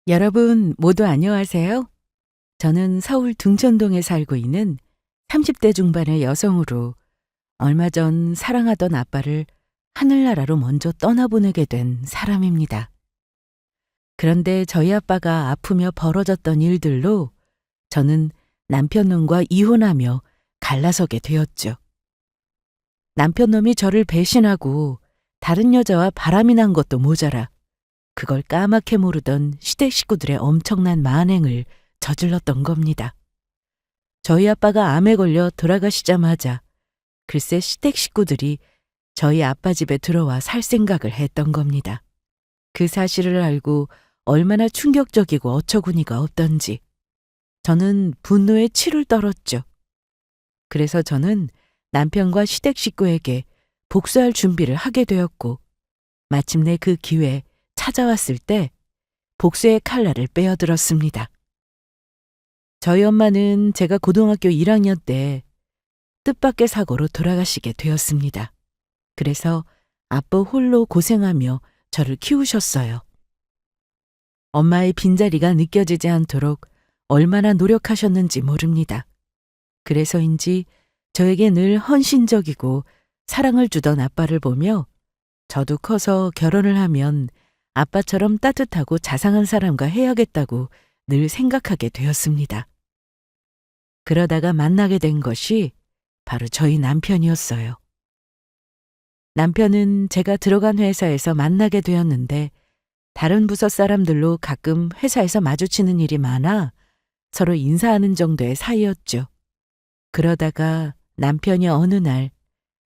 여러분 모두 안녕하세요. 저는 서울 등촌동에 살고 있는 30대 중반의 여성으로 얼마 전 사랑하던 아빠를 하늘나라로 먼저 떠나보내게 된 사람입니다. 그런데 저희 아빠가 아프며 벌어졌던 일들로 저는 남편놈과 이혼하며 갈라서게 되었죠. 남편놈이 저를 배신하고 다른 여자와 바람이 난 것도 모자라 그걸 까맣게 모르던 시댁 식구들의 엄청난 만행을 저질렀던 겁니다. 저희 아빠가 암에 걸려 돌아가시자마자 글쎄 시댁 식구들이 저희 아빠 집에 들어와 살 생각을 했던 겁니다. 그 사실을 알고 얼마나 충격적이고 어처구니가 없던지 저는 분노에 치를 떨었죠. 그래서 저는 남편과 시댁 식구에게 복수할 준비를 하게 되었고 마침내 그 기회 찾아왔을 때 복수의 칼날을 빼어들었습니다. 저희 엄마는 제가 고등학교 1학년 때 뜻밖의 사고로 돌아가시게 되었습니다. 그래서 아빠 홀로 고생하며 저를 키우셨어요. 엄마의 빈자리가 느껴지지 않도록 얼마나 노력하셨는지 모릅니다. 그래서인지 저에게 늘 헌신적이고 사랑을 주던 아빠를 보며 저도 커서 결혼을 하면 아빠처럼 따뜻하고 자상한 사람과 해야겠다고 늘 생각하게 되었습니다. 그러다가 만나게 된 것이 바로 저희 남편이었어요. 남편은 제가 들어간 회사에서 만나게 되었는데 다른 부서 사람들로 가끔 회사에서 마주치는 일이 많아 서로 인사하는 정도의 사이였죠. 그러다가 남편이 어느 날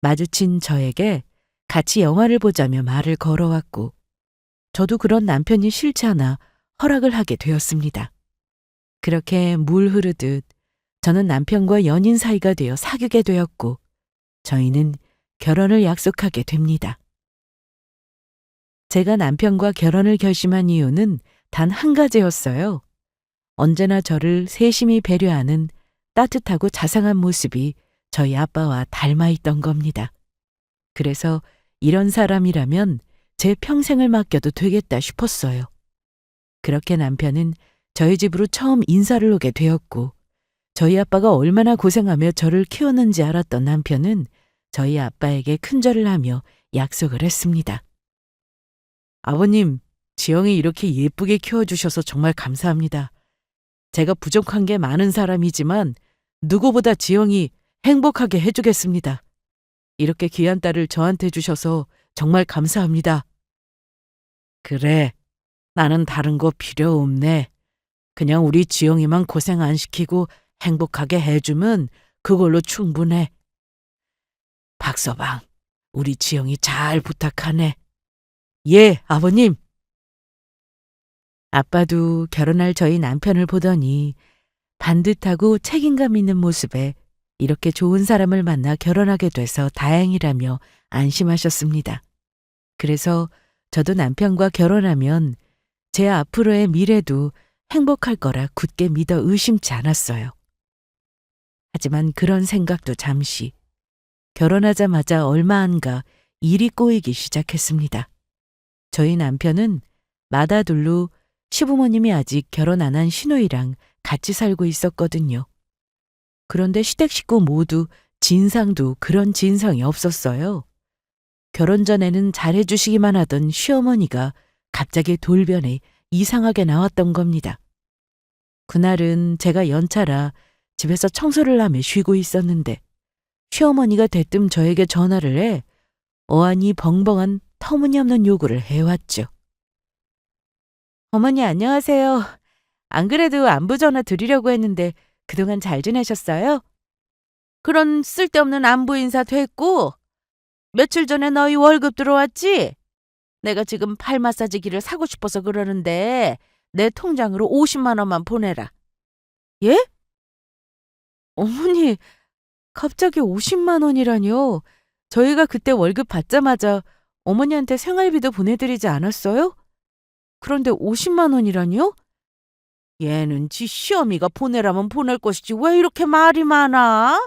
마주친 저에게 같이 영화를 보자며 말을 걸어왔고 저도 그런 남편이 싫지 않아 허락을 하게 되었습니다. 그렇게 물 흐르듯 저는 남편과 연인 사이가 되어 사귀게 되었고 저희는 결혼을 약속하게 됩니다. 제가 남편과 결혼을 결심한 이유는 단 한 가지였어요. 언제나 저를 세심히 배려하는 따뜻하고 자상한 모습이 저희 아빠와 닮아 있던 겁니다. 그래서 이런 사람이라면 제 평생을 맡겨도 되겠다 싶었어요. 그렇게 남편은 저희 집으로 처음 인사를 오게 되었고 저희 아빠가 얼마나 고생하며 저를 키웠는지 알았던 남편은 저희 아빠에게 큰절을 하며 약속을 했습니다. 아버님, 지영이 이렇게 예쁘게 키워주셔서 정말 감사합니다. 제가 부족한 게 많은 사람이지만 누구보다 지영이 행복하게 해주겠습니다. 이렇게 귀한 딸을 저한테 주셔서 정말 감사합니다. 그래, 나는 다른 거 필요 없네. 그냥 우리 지영이만 고생 안 시키고 행복하게 해주면 그걸로 충분해. 박서방, 우리 지영이 잘 부탁하네. 예, 아버님. 아빠도 결혼할 저희 남편을 보더니 반듯하고 책임감 있는 모습에 이렇게 좋은 사람을 만나 결혼하게 돼서 다행이라며 안심하셨습니다. 그래서 저도 남편과 결혼하면 제 앞으로의 미래도 행복할 거라 굳게 믿어 의심치 않았어요. 하지만 그런 생각도 잠시 결혼하자마자 얼마 안 가 일이 꼬이기 시작했습니다. 저희 남편은 맏아들로 시부모님이 아직 결혼 안 한 시누이랑 같이 살고 있었거든요. 그런데 시댁 식구 모두 진상도 그런 진상이 없었어요. 결혼 전에는 잘해주시기만 하던 시어머니가 갑자기 돌변해 이상하게 나왔던 겁니다. 그날은 제가 연차라 집에서 청소를 하며 쉬고 있었는데 시어머니가 대뜸 저에게 전화를 해 어안이 벙벙한 터무니없는 요구를 해왔죠. 어머니 안녕하세요. 안 그래도 안부 전화 드리려고 했는데 그동안 잘 지내셨어요? 그런 쓸데없는 안부 인사 됐고 며칠 전에 너희 월급 들어왔지? 내가 지금 팔 마사지기를 사고 싶어서 그러는데 내 통장으로 50만 원만 보내라. 예? 어머니, 갑자기 50만 원이라뇨? 저희가 그때 월급 받자마자 어머니한테 생활비도 보내드리지 않았어요? 그런데 50만 원이라뇨? 얘는 지 시어미가 보내라면 보낼 것이지 왜 이렇게 말이 많아?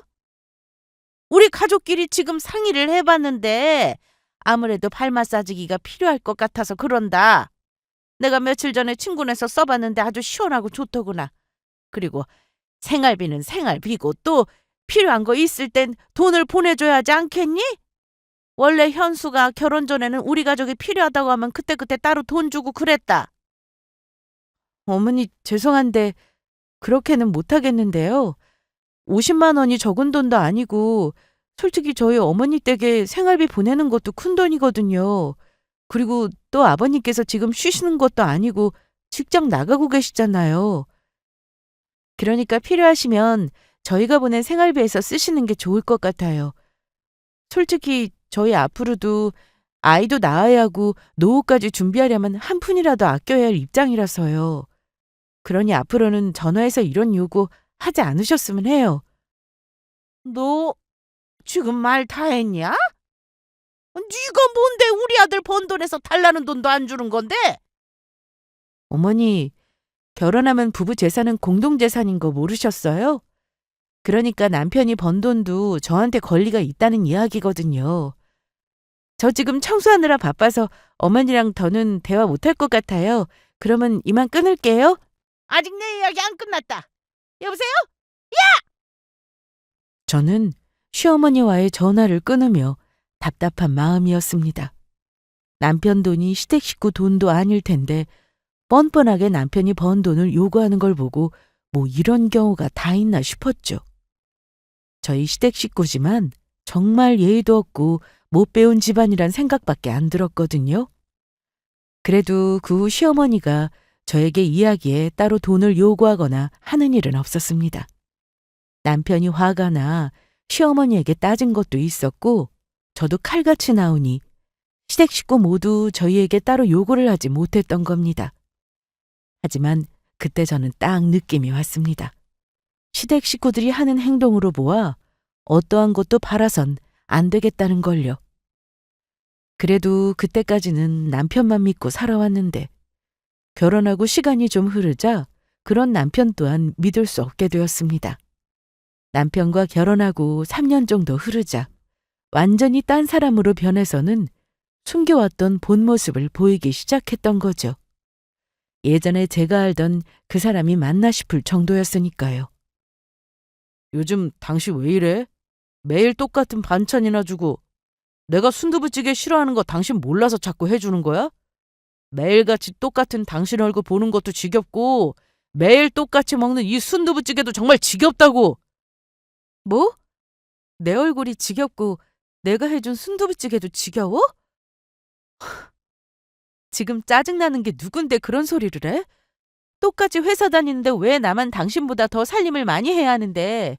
우리 가족끼리 지금 상의를 해봤는데 아무래도 발 마사지기가 필요할 것 같아서 그런다. 내가 며칠 전에 친구네서 써봤는데 아주 시원하고 좋더구나. 그리고 생활비는 생활비고 또 필요한 거 있을 땐 돈을 보내줘야 하지 않겠니? 원래 현수가 결혼 전에는 우리 가족이 필요하다고 하면 그때그때 따로 돈 주고 그랬다. 어머니, 죄송한데 그렇게는 못하겠는데요. 50만 원이 적은 돈도 아니고 솔직히 저희 어머니 댁에 생활비 보내는 것도 큰 돈이거든요. 그리고 또 아버님께서 지금 쉬시는 것도 아니고 직장 나가고 계시잖아요. 그러니까 필요하시면 저희가 보낸 생활비에서 쓰시는 게 좋을 것 같아요. 솔직히 저희 앞으로도 아이도 낳아야 하고 노후까지 준비하려면 한 푼이라도 아껴야 할 입장이라서요. 그러니 앞으로는 전화해서 이런 요구 하지 않으셨으면 해요. 너 지금 말 다 했냐? 네가 뭔데 우리 아들 번 돈에서 달라는 돈도 안 주는 건데? 어머니, 결혼하면 부부 재산은 공동 재산인 거 모르셨어요? 그러니까 남편이 번 돈도 저한테 권리가 있다는 이야기거든요. 저 지금 청소하느라 바빠서 어머니랑 더는 대화 못할 것 같아요. 그러면 이만 끊을게요. 아직 내 이야기 안 끝났다. 여보세요? 저는 시어머니와의 전화를 끊으며 답답한 마음이었습니다. 남편 돈이 시댁 식구 돈도 아닐 텐데 뻔뻔하게 남편이 번 돈을 요구하는 걸 보고 뭐 이런 경우가 다 있나 싶었죠. 저희 시댁 식구지만 정말 예의도 없고 못 배운 집안이란 생각밖에 안 들었거든요. 그래도 그 후 시어머니가 저에게 이야기에 따로 돈을 요구하거나 하는 일은 없었습니다. 남편이 화가 나 시어머니에게 따진 것도 있었고 저도 칼같이 나오니 시댁 식구 모두 저희에게 따로 요구를 하지 못했던 겁니다. 하지만 그때 저는 딱 느낌이 왔습니다. 시댁 식구들이 하는 행동으로 보아 어떠한 것도 바라선 안 되겠다는 걸요. 그래도 그때까지는 남편만 믿고 살아왔는데 결혼하고 시간이 좀 흐르자 그런 남편 또한 믿을 수 없게 되었습니다. 남편과 결혼하고 3년 정도 흐르자 완전히 딴 사람으로 변해서는 숨겨왔던 본 모습을 보이기 시작했던 거죠. 예전에 제가 알던 그 사람이 맞나 싶을 정도였으니까요. 요즘 당신 왜 이래? 매일 똑같은 반찬이나 주고 내가 순두부찌개 싫어하는 거 당신 몰라서 자꾸 해주는 거야? 매일같이 똑같은 당신 얼굴 보는 것도 지겹고 매일 똑같이 먹는 이 순두부찌개도 정말 지겹다고. 뭐? 내 얼굴이 지겹고 내가 해준 순두부찌개도 지겨워? 지금 짜증나는 게 누군데 그런 소리를 해? 똑같이 회사 다니는데 왜 나만 당신보다 더 살림을 많이 해야 하는데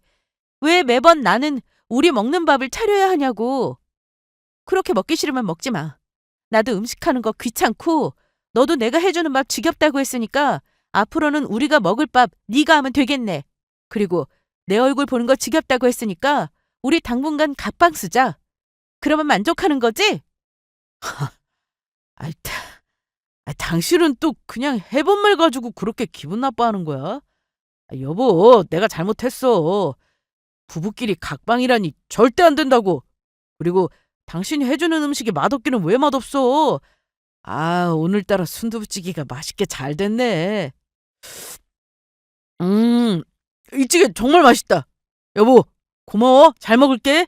왜 매번 나는 우리 먹는 밥을 차려야 하냐고. 그렇게 먹기 싫으면 먹지 마. 나도 음식하는 거 귀찮고 너도 내가 해주는 밥 지겹다고 했으니까 앞으로는 우리가 먹을 밥 네가 하면 되겠네. 그리고 내 얼굴 보는 거 지겹다고 했으니까 우리 당분간 갑방 쓰자. 그러면 만족하는 거지? 아이, 당신은 또 그냥 해본 말 가지고 그렇게 기분 나빠하는 거야? 여보, 내가 잘못했어. 부부끼리 각방이라니 절대 안 된다고. 그리고 당신이 해주는 음식이 맛없기는 왜 맛없어? 오늘따라 순두부찌개가 맛있게 잘 됐네. 이 찌개 정말 맛있다. 여보, 고마워. 잘 먹을게.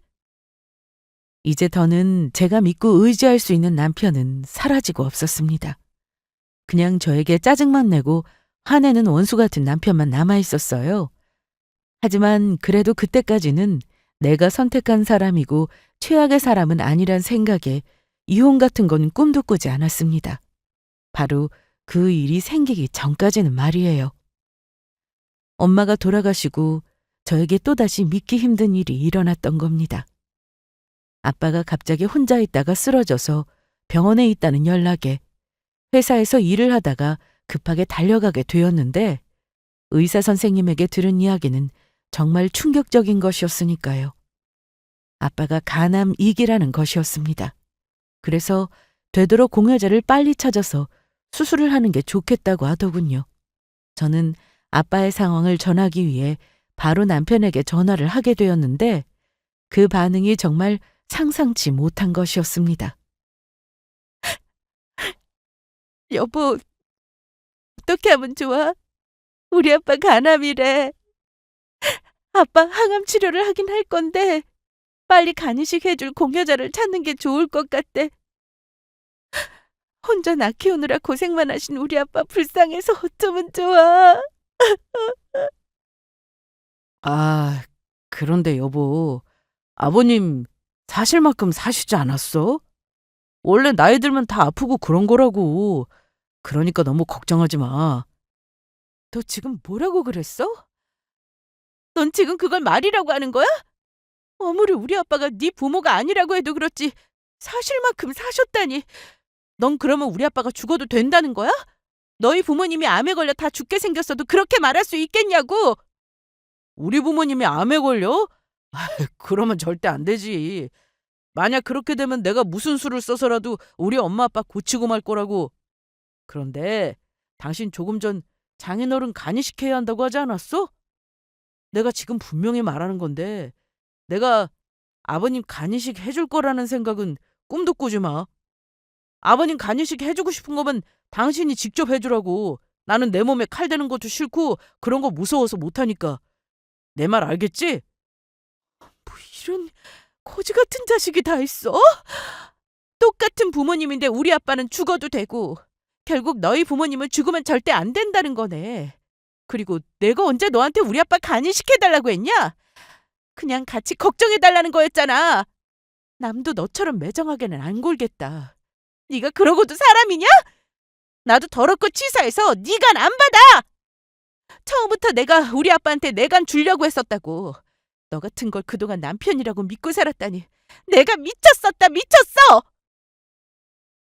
이제 더는 제가 믿고 의지할 수 있는 남편은 사라지고 없었습니다. 그냥 저에게 짜증만 내고 화내는 원수 같은 남편만 남아 있었어요. 하지만 그래도 그때까지는 내가 선택한 사람이고 최악의 사람은 아니란 생각에 이혼 같은 건 꿈도 꾸지 않았습니다. 바로 그 일이 생기기 전까지는 말이에요. 엄마가 돌아가시고 저에게 또다시 믿기 힘든 일이 일어났던 겁니다. 아빠가 갑자기 혼자 있다가 쓰러져서 병원에 있다는 연락에 회사에서 일을 하다가 급하게 달려가게 되었는데 의사 선생님에게 들은 이야기는 정말 충격적인 것이었으니까요. 아빠가 간암 2기라는 것이었습니다. 그래서 되도록 공여자를 빨리 찾아서 수술을 하는 게 좋겠다고 하더군요. 저는 아빠의 상황을 전하기 위해 바로 남편에게 전화를 하게 되었는데 그 반응이 정말 상상치 못한 것이었습니다. 여보, 어떻게 하면 좋아? 우리 아빠 간암이래. 아빠 항암 치료를 하긴 할 건데 빨리 간이식 해줄 공여자를 찾는 게 좋을 것 같대. 혼자 나 키우느라 고생만 하신 우리 아빠 불쌍해서 어쩌면 좋아. 아, 그런데 여보, 아버님 사실 만큼 사시지 않았어? 원래 나이 들면 다 아프고 그런 거라고. 그러니까 너무 걱정하지 마. 너 지금 뭐라고 그랬어? 넌 지금 그걸 말이라고 하는 거야? 아무리 우리 아빠가 네 부모가 아니라고 해도 그렇지 사실 만큼 사셨다니. 넌 그러면 우리 아빠가 죽어도 된다는 거야? 너희 부모님이 암에 걸려 다 죽게 생겼어도 그렇게 말할 수 있겠냐고. 우리 부모님이 암에 걸려? 그러면 절대 안 되지. 만약 그렇게 되면 내가 무슨 수를 써서라도 우리 엄마 아빠 고치고 말 거라고. 그런데 당신 조금 전 장인어른 간이식해야 한다고 하지 않았어? 내가 지금 분명히 말하는 건데 내가 아버님 간이식 해줄 거라는 생각은 꿈도 꾸지 마. 아버님 간이식 해주고 싶은 거면 당신이 직접 해주라고. 나는 내 몸에 칼 대는 것도 싫고 그런 거 무서워서 못하니까. 내 말 알겠지? 뭐 이런 거지 같은 자식이 다 있어? 똑같은 부모님인데 우리 아빠는 죽어도 되고 결국 너희 부모님은 죽으면 절대 안 된다는 거네. 그리고 내가 언제 너한테 우리 아빠 간이식해달라고 했냐? 그냥 같이 걱정해달라는 거였잖아. 남도 너처럼 매정하게는 안 굴겠다. 네가 그러고도 사람이냐? 나도 더럽고 치사해서 네 간 안 받아. 처음부터 내가 우리 아빠한테 내 간 주려고 했었다고. 너 같은 걸 그동안 남편이라고 믿고 살았다니. 내가 미쳤었다, 미쳤어!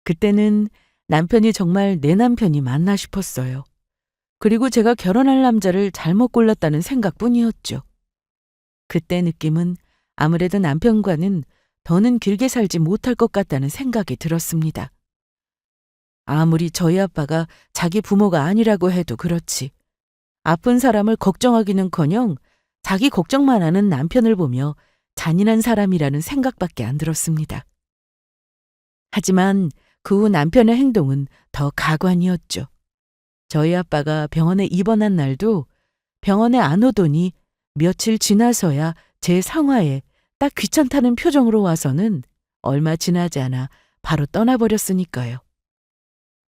그때는 남편이 정말 내 남편이 맞나 싶었어요. 그리고 제가 결혼할 남자를 잘못 골랐다는 생각뿐이었죠. 그때 느낌은 아무래도 남편과는 더는 길게 살지 못할 것 같다는 생각이 들었습니다. 아무리 저희 아빠가 자기 부모가 아니라고 해도 그렇지. 아픈 사람을 걱정하기는커녕 자기 걱정만 하는 남편을 보며 잔인한 사람이라는 생각밖에 안 들었습니다. 하지만 그 후 남편의 행동은 더 가관이었죠. 저희 아빠가 병원에 입원한 날도 병원에 안 오더니 며칠 지나서야 제 상화에 딱 귀찮다는 표정으로 와서는 얼마 지나지 않아 바로 떠나버렸으니까요.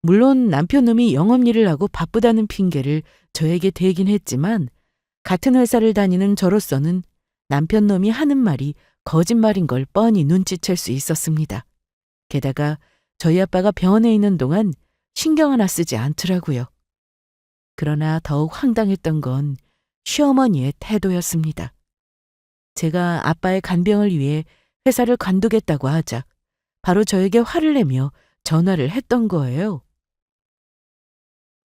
물론 남편놈이 영업일을 하고 바쁘다는 핑계를 저에게 대긴 했지만 같은 회사를 다니는 저로서는 남편놈이 하는 말이 거짓말인 걸 뻔히 눈치챌 수 있었습니다. 게다가 저희 아빠가 병원에 있는 동안 신경 하나 쓰지 않더라고요. 그러나 더욱 황당했던 건 시어머니의 태도였습니다. 제가 아빠의 간병을 위해 회사를 관두겠다고 하자 바로 저에게 화를 내며 전화를 했던 거예요.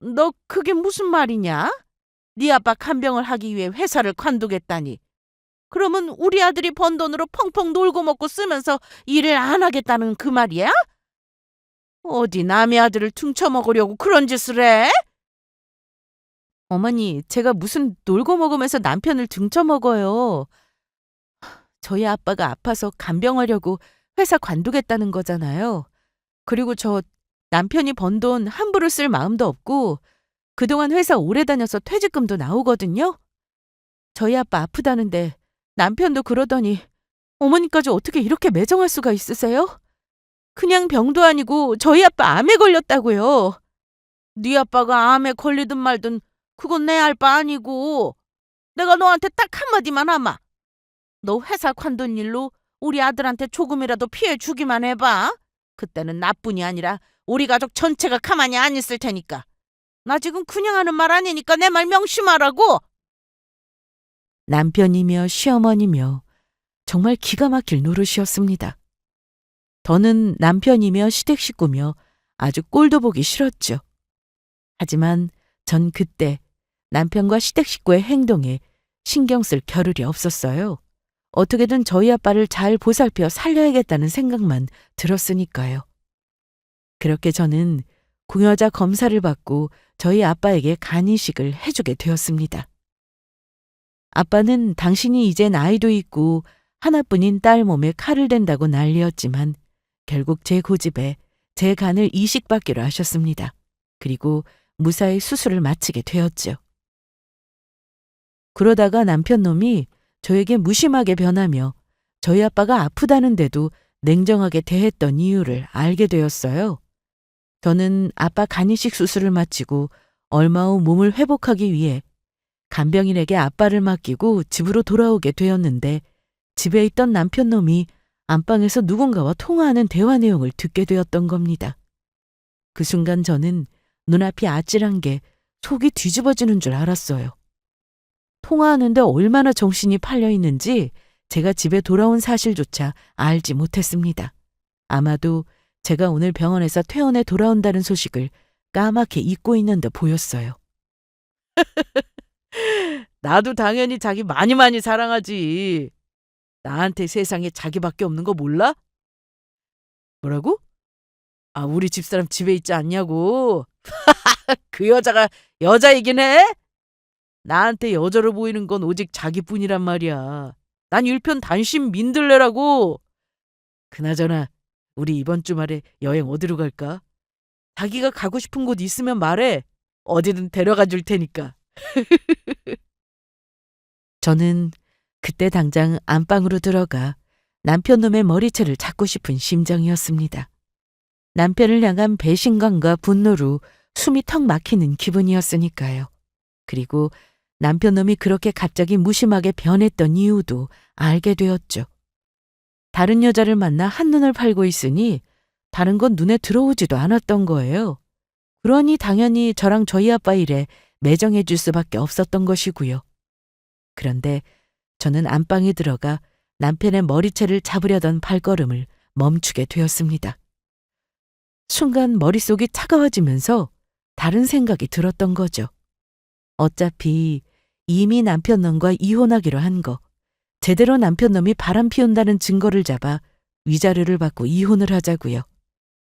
너 그게 무슨 말이냐? 네 아빠 간병을 하기 위해 회사를 관두겠다니. 그러면 우리 아들이 번 돈으로 펑펑 놀고 먹고 쓰면서 일을 안 하겠다는 그 말이야? 어디 남의 아들을 퉁쳐먹으려고 그런 짓을 해? 어머니, 제가 무슨 놀고 먹으면서 남편을 등쳐먹어요. 저희 아빠가 아파서 간병하려고 회사 관두겠다는 거잖아요. 그리고 저 남편이 번 돈 함부로 쓸 마음도 없고 그동안 회사 오래 다녀서 퇴직금도 나오거든요. 저희 아빠 아프다는데 남편도 그러더니 어머니까지 어떻게 이렇게 매정할 수가 있으세요? 그냥 병도 아니고 저희 아빠 암에 걸렸다고요. 네 아빠가 암에 걸리든 말든 그건 내 알 바 아니고 내가 너한테 딱 한마디만 하마. 너 회사 관둔 일로 우리 아들한테 조금이라도 피해 주기만 해봐. 그때는 나뿐이 아니라 우리 가족 전체가 가만히 안 있을 테니까. 나 지금 그냥 하는 말 아니니까 내 말 명심하라고. 남편이며 시어머니며 정말 기가 막힐 노릇이었습니다. 더는 남편이며 시댁 식구며 아주 꼴도 보기 싫었죠. 하지만 전 그때 남편과 시댁 식구의 행동에 신경 쓸 겨를이 없었어요. 어떻게든 저희 아빠를 잘 보살펴 살려야겠다는 생각만 들었으니까요. 그렇게 저는 궁여자 검사를 받고 저희 아빠에게 간이식을 해주게 되었습니다. 아빠는 당신이 이제 나이도 있고 하나뿐인 딸 몸에 칼을 댄다고 난리였지만 결국 제 고집에 제 간을 이식받기로 하셨습니다. 그리고 무사히 수술을 마치게 되었죠. 그러다가 남편 놈이 저에게 무심하게 변하며 저희 아빠가 아프다는데도 냉정하게 대했던 이유를 알게 되었어요. 저는 아빠 간이식 수술을 마치고 얼마 후 몸을 회복하기 위해 간병인에게 아빠를 맡기고 집으로 돌아오게 되었는데 집에 있던 남편 놈이 안방에서 누군가와 통화하는 대화 내용을 듣게 되었던 겁니다. 그 순간 저는 눈앞이 아찔한 게 속이 뒤집어지는 줄 알았어요. 통화하는데 얼마나 정신이 팔려 있는지 제가 집에 돌아온 사실조차 알지 못했습니다. 아마도 제가 오늘 병원에서 퇴원해 돌아온다는 소식을 까맣게 잊고 있는 듯 보였어요. 나도 당연히 자기 많이 사랑하지. 나한테 세상에 자기밖에 없는 거 몰라? 뭐라고? 아, 우리 집사람 집에 있지 않냐고. 그 여자가 여자이긴 해? 나한테 여자로 보이는 건 오직 자기뿐이란 말이야. 난 일편 단심 민들레라고. 그나저나 우리 이번 주말에 여행 어디로 갈까? 자기가 가고 싶은 곳 있으면 말해. 어디든 데려가 줄 테니까. 저는 그때 당장 안방으로 들어가 남편 놈의 머리채를 잡고 싶은 심정이었습니다. 남편을 향한 배신감과 분노로 숨이 턱 막히는 기분이었으니까요. 그리고 남편 놈이 그렇게 갑자기 무심하게 변했던 이유도 알게 되었죠. 다른 여자를 만나 한눈을 팔고 있으니 다른 건 눈에 들어오지도 않았던 거예요. 그러니 당연히 저랑 저희 아빠 일에 매정해 줄 수밖에 없었던 것이고요. 그런데 저는 안방에 들어가 남편의 머리채를 잡으려던 발걸음을 멈추게 되었습니다. 순간 머릿속이 차가워지면서 다른 생각이 들었던 거죠. 어차피 이미 남편 놈과 이혼하기로 한 거, 제대로 남편 놈이 바람 피운다는 증거를 잡아 위자료를 받고 이혼을 하자고요.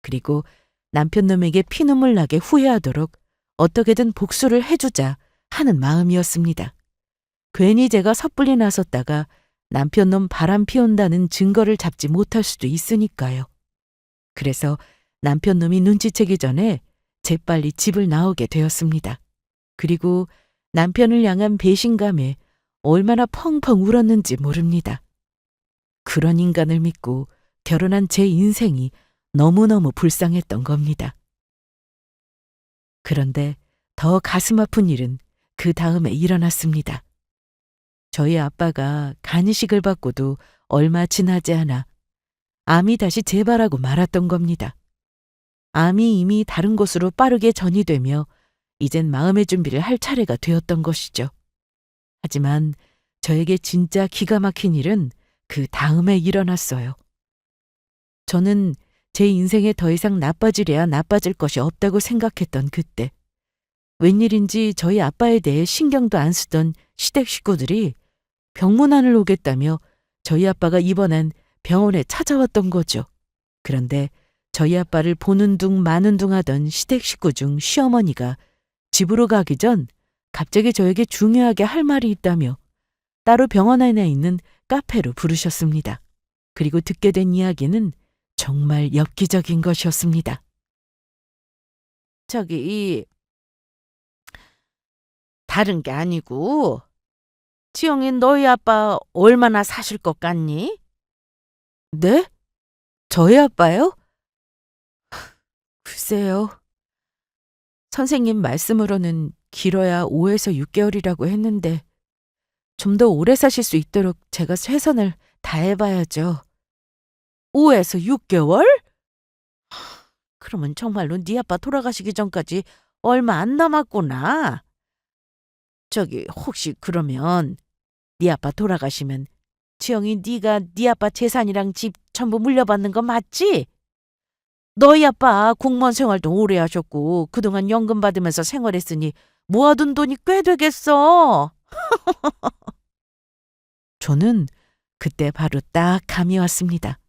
그리고 남편 놈에게 피눈물 나게 후회하도록 어떻게든 복수를 해주자 하는 마음이었습니다. 괜히 제가 섣불리 나섰다가 남편 놈 바람 피운다는 증거를 잡지 못할 수도 있으니까요. 그래서 남편 놈이 눈치채기 전에 재빨리 집을 나오게 되었습니다. 그리고 남편을 향한 배신감에 얼마나 펑펑 울었는지 모릅니다. 그런 인간을 믿고 결혼한 제 인생이 너무너무 불쌍했던 겁니다. 그런데 더 가슴 아픈 일은 그 다음에 일어났습니다. 저희 아빠가 간이식을 받고도 얼마 지나지 않아 암이 다시 재발하고 말았던 겁니다. 암이 이미 다른 곳으로 빠르게 전이되며 이젠 마음의 준비를 할 차례가 되었던 것이죠. 하지만 저에게 진짜 기가 막힌 일은 그 다음에 일어났어요. 저는 제 인생에 더 이상 나빠지려야 나빠질 것이 없다고 생각했던 그때 웬일인지 저희 아빠에 대해 신경도 안 쓰던 시댁 식구들이 병문안을 오겠다며 저희 아빠가 입원한 병원에 찾아왔던 거죠. 그런데 저희 아빠를 보는 둥 마는 둥 하던 시댁 식구 중 시어머니가 집으로 가기 전 갑자기 저에게 중요하게 할 말이 있다며 따로 병원 안에 있는 카페로 부르셨습니다. 그리고 듣게 된 이야기는 정말 엽기적인 것이었습니다. 다른 게 아니고 지영이 너희 아빠 얼마나 사실 것 같니? 네? 저희 아빠요? 글쎄요. 선생님 말씀으로는 길어야 5에서 6개월이라고 했는데 좀 더 오래 사실 수 있도록 제가 최선을 다해봐야죠. 5에서 6개월? 그러면 정말로 네 아빠 돌아가시기 전까지 얼마 안 남았구나. 혹시 그러면 네 아빠 돌아가시면 지영이 네가 네 아빠 재산이랑 집 전부 물려받는 거 맞지? 너희 아빠 공무원 생활도 오래 하셨고 그동안 연금 받으면서 생활했으니 모아둔 돈이 꽤 되겠어. 저는 그때 바로 딱 감이 왔습니다.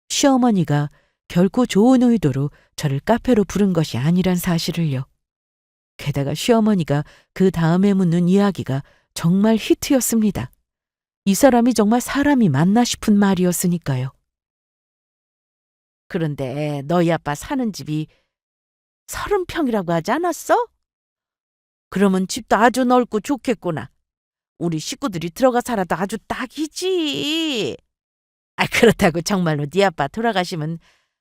시어머니가 결코 좋은 의도로 저를 카페로 부른 것이 아니란 사실을요. 게다가 시어머니가 그 다음에 묻는 이야기가 정말 히트였습니다. 이 사람이 정말 사람이 맞나 싶은 말이었으니까요. 그런데 너희 아빠 사는 집이 30평이라고 하지 않았어? 그러면 집도 아주 넓고 좋겠구나. 우리 식구들이 들어가 살아도 아주 딱이지. 그렇다고 정말로 네 아빠 돌아가시면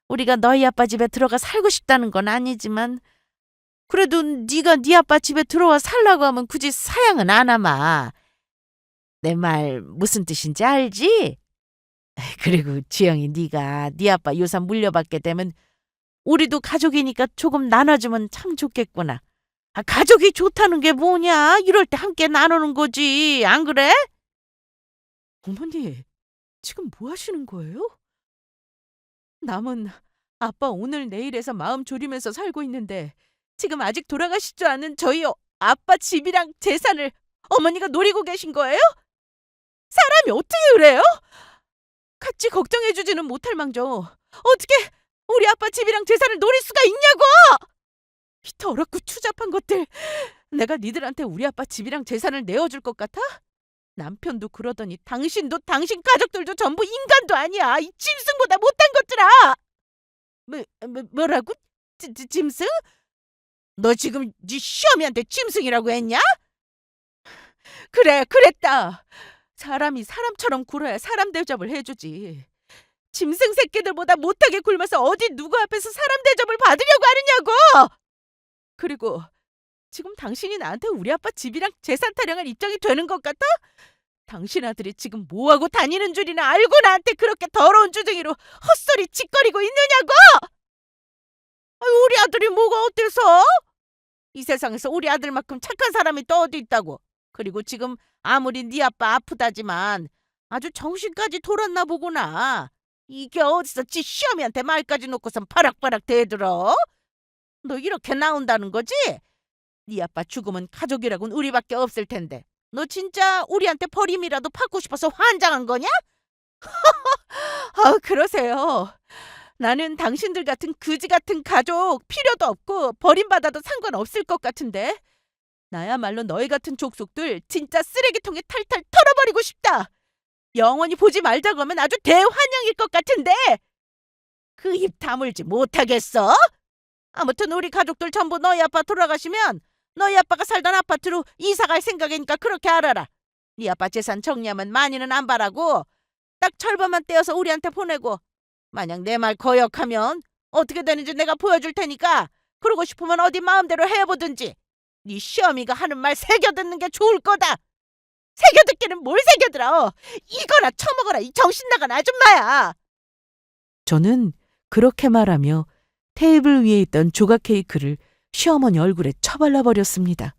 우리가 너희 아빠 집에 들어가 살고 싶다는 건 아니지만 그래도 네가 네 아빠 집에 들어와 살라고 하면 굳이 사양은 안 하마. 내 말 무슨 뜻인지 알지? 그리고 지영이 네가 네 아빠 유산 물려받게 되면 우리도 가족이니까 조금 나눠주면 참 좋겠구나. 가족이 좋다는 게 뭐냐? 이럴 때 함께 나누는 거지. 안 그래? 어머니, 지금 뭐 하시는 거예요? 남은 아빠 오늘 내일에서 마음 졸이면서 살고 있는데 지금 아직 돌아가시지 않은 저희 아빠 집이랑 재산을 어머니가 노리고 계신 거예요? 사람이 어떻게 그래요? 같이 걱정해주지는 못할 망정 어떻게 우리 아빠 집이랑 재산을 노릴 수가 있냐고! 이 더럽고 추잡한 것들. 내가 니들한테 우리 아빠 집이랑 재산을 내어줄 것 같아? 남편도 그러더니 당신도 당신 가족들도 전부 인간도 아니야. 이 짐승보다 못한 것들아. 뭐라고? 짐승? 너 지금 네 시어미한테 짐승이라고 했냐? 그래, 그랬다. 사람이 사람처럼 굴어야 사람 대접을 해주지. 짐승 새끼들보다 못하게 굶어서 어디 누구 앞에서 사람 대접을 받으려고 하느냐고! 그리고 지금 당신이 나한테 우리 아빠 집이랑 재산 타령할 입장이 되는 것 같아? 당신 아들이 지금 뭐하고 다니는 줄이나 알고 나한테 그렇게 더러운 주둥이로 헛소리 짓거리고 있느냐고! 우리 아들이 뭐가 어때서? 이 세상에서 우리 아들만큼 착한 사람이 또 어디 있다고. 그리고 지금 아무리 네 아빠 아프다지만 아주 정신까지 돌았나 보구나. 이게 어디서 지 시어미한테 말까지 놓고선 바락바락 대들어? 너 이렇게 나온다는 거지? 네 아빠 죽으면 가족이라곤 우리밖에 없을 텐데 너 진짜 우리한테 버림이라도 받고 싶어서 환장한 거냐? 그러세요. 나는 당신들 같은 그지 같은 가족 필요도 없고 버림받아도 상관없을 것 같은데 나야말로 너희 같은 족속들 진짜 쓰레기통에 탈탈 털어버리고 싶다. 영원히 보지 말자고 하면 아주 대환영일 것 같은데 그 입 다물지 못하겠어? 아무튼 우리 가족들 전부 너희 아빠 돌아가시면 너희 아빠가 살던 아파트로 이사갈 생각이니까 그렇게 알아라. 네 아빠 재산 정리하면 많이는 안 바라고 딱 절반만 떼어서 우리한테 보내고 만약 내 말 거역하면 어떻게 되는지 내가 보여줄 테니까 그러고 싶으면 어디 마음대로 해보든지. 네 시어미가 하는 말 새겨듣는 게 좋을 거다. 새겨듣기는 뭘 새겨들어. 이거나 처먹어라 이 정신나간 아줌마야. 저는 그렇게 말하며 테이블 위에 있던 조각 케이크를 시어머니 얼굴에 쳐발라 버렸습니다.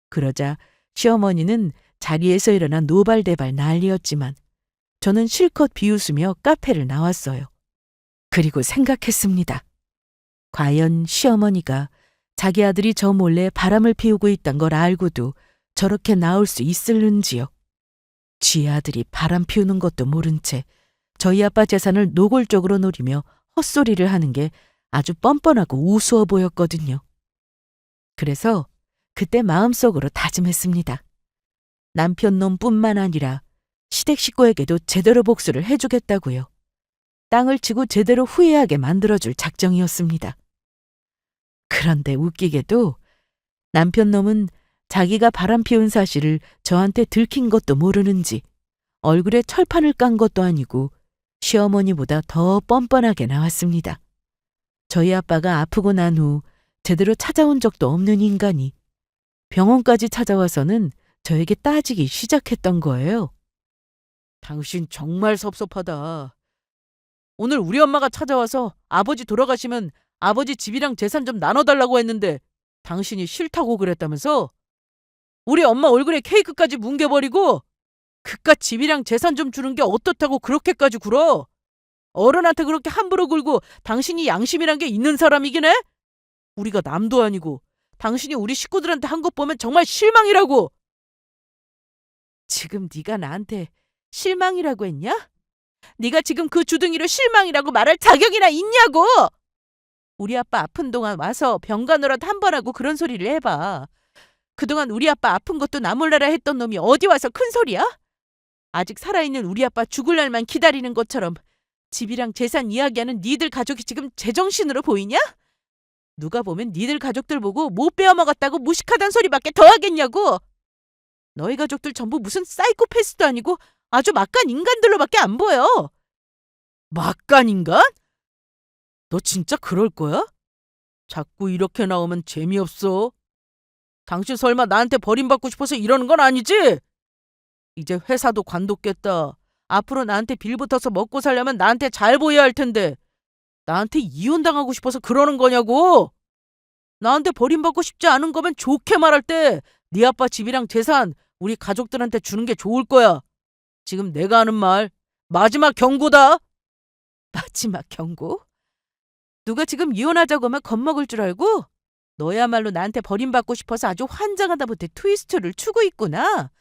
그러자 시어머니는 자리에서 일어나 노발대발 난리였지만 저는 실컷 비웃으며 카페를 나왔어요. 그리고 생각했습니다. 과연 시어머니가 자기 아들이 저 몰래 바람을 피우고 있단 걸 알고도 저렇게 나올 수 있을는지요. 지 아들이 바람 피우는 것도 모른 채 저희 아빠 재산을 노골적으로 노리며 헛소리를 하는 게 아주 뻔뻔하고 우스워 보였거든요. 그래서 그때 마음속으로 다짐했습니다. 남편놈뿐만 아니라 시댁 식구에게도 제대로 복수를 해주겠다고요. 땅을 치고 제대로 후회하게 만들어줄 작정이었습니다. 그런데 웃기게도 남편놈은 자기가 바람 피운 사실을 저한테 들킨 것도 모르는지 얼굴에 철판을 깐 것도 아니고 시어머니보다 더 뻔뻔하게 나왔습니다. 저희 아빠가 아프고 난 후 제대로 찾아온 적도 없는 인간이 병원까지 찾아와서는 저에게 따지기 시작했던 거예요. 당신 정말 섭섭하다. 오늘 우리 엄마가 찾아와서 아버지 돌아가시면 아버지 집이랑 재산 좀 나눠달라고 했는데 당신이 싫다고 그랬다면서? 우리 엄마 얼굴에 케이크까지 뭉개버리고 그깟 집이랑 재산 좀 주는 게 어떻다고 그렇게까지 굴어? 어른한테 그렇게 함부로 굴고 당신이 양심이란 게 있는 사람이긴 해? 우리가 남도 아니고 당신이 우리 식구들한테 한 것 보면 정말 실망이라고. 지금 네가 나한테 실망이라고 했냐? 네가 지금 그 주둥이로 실망이라고 말할 자격이나 있냐고! 우리 아빠 아픈 동안 와서 병 가느라도 한 번 하고 그런 소리를 해봐. 그동안 우리 아빠 아픈 것도 나 몰라라 했던 놈이 어디 와서 큰 소리야? 아직 살아있는 우리 아빠 죽을 날만 기다리는 것처럼 집이랑 재산 이야기하는 니들 가족이 지금 제정신으로 보이냐? 누가 보면 니들 가족들 보고 못 빼어먹었다고 무식하단 소리밖에 더 하겠냐고. 너희 가족들 전부 무슨 사이코패스도 아니고 아주 막간 인간들로밖에 안 보여. 막간 인간? 너 진짜 그럴 거야? 자꾸 이렇게 나오면 재미없어. 당신 설마 나한테 버림받고 싶어서 이러는 건 아니지? 이제 회사도 관뒀겠다. 앞으로 나한테 빌붙어서 먹고 살려면 나한테 잘 보여야 할 텐데 나한테 이혼당하고 싶어서 그러는 거냐고? 나한테 버림받고 싶지 않은 거면 좋게 말할 때 네 아빠 집이랑 재산 우리 가족들한테 주는 게 좋을 거야. 지금 내가 하는 말 마지막 경고다. 마지막 경고? 누가 지금 이혼하자고 하면 겁먹을 줄 알고? 너야말로 나한테 버림받고 싶어서 아주 환장하다 못해 트위스트를 추고 있구나.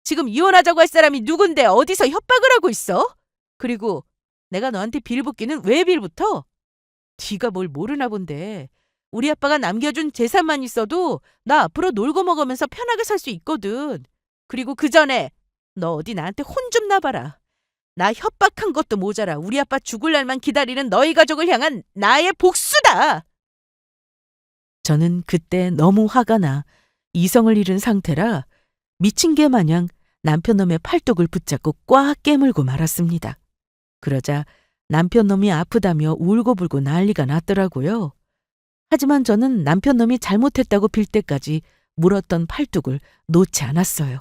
지금 이혼하자고 할 사람이 누군데 어디서 협박을 하고 있어? 그리고 내가 너한테 빌붙기는 왜 빌붙어? 네가 뭘 모르나 본데. 우리 아빠가 남겨준 재산만 있어도 나 앞으로 놀고 먹으면서 편하게 살 수 있거든. 그리고 그 전에 너 어디 나한테 혼 좀 나봐라. 나 협박한 것도 모자라 우리 아빠 죽을 날만 기다리는 너희 가족을 향한 나의 복수다. 저는 그때 너무 화가 나 이성을 잃은 상태라 미친 개 마냥 남편 놈의 팔뚝을 붙잡고 꽉 깨물고 말았습니다. 그러자 남편 놈이 아프다며 울고불고 난리가 났더라고요. 하지만 저는 남편 놈이 잘못했다고 빌 때까지 물었던 팔뚝을 놓지 않았어요.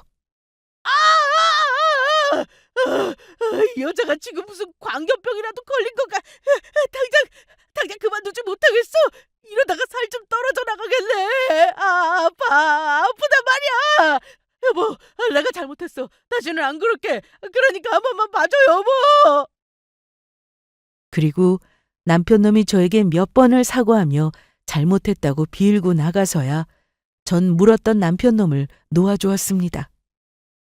이 여자가 지금 무슨 광견병이라도 걸린 건가? 당장 그만두지 못하겠어. 이러다가 살 좀 떨어져 나가겠네. 아프단 말이야. 여보, 내가 잘못했어. 다시는 안 그럴게. 그러니까 한 번만 봐줘, 여보. 그리고 남편 놈이 저에게 몇 번을 사과하며 잘못했다고 빌고 나가서야 전 물었던 남편 놈을 놓아주었습니다.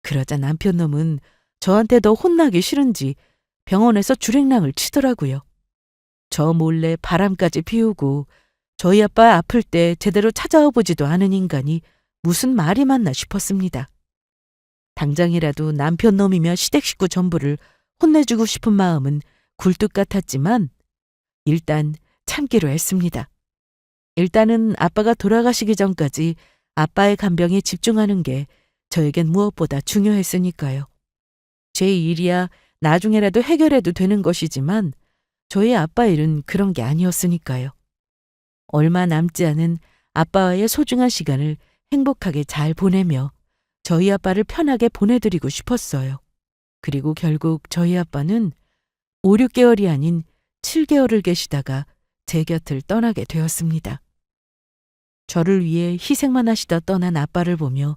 그러자 남편 놈은 저한테 더 혼나기 싫은지 병원에서 주랭랑을 치더라고요. 저 몰래 바람까지 피우고 저희 아빠 아플 때 제대로 찾아와 보지도 않은 인간이 무슨 말이 맞나 싶었습니다. 당장이라도 남편 놈이며 시댁 식구 전부를 혼내주고 싶은 마음은 굴뚝 같았지만 일단 참기로 했습니다. 일단은 아빠가 돌아가시기 전까지 아빠의 간병에 집중하는 게 저에겐 무엇보다 중요했으니까요. 제 일이야 나중에라도 해결해도 되는 것이지만 저희 아빠 일은 그런 게 아니었으니까요. 얼마 남지 않은 아빠와의 소중한 시간을 행복하게 잘 보내며 저희 아빠를 편하게 보내드리고 싶었어요. 그리고 결국 저희 아빠는 5, 6개월이 아닌 7개월을 계시다가 제 곁을 떠나게 되었습니다. 저를 위해 희생만 하시다 떠난 아빠를 보며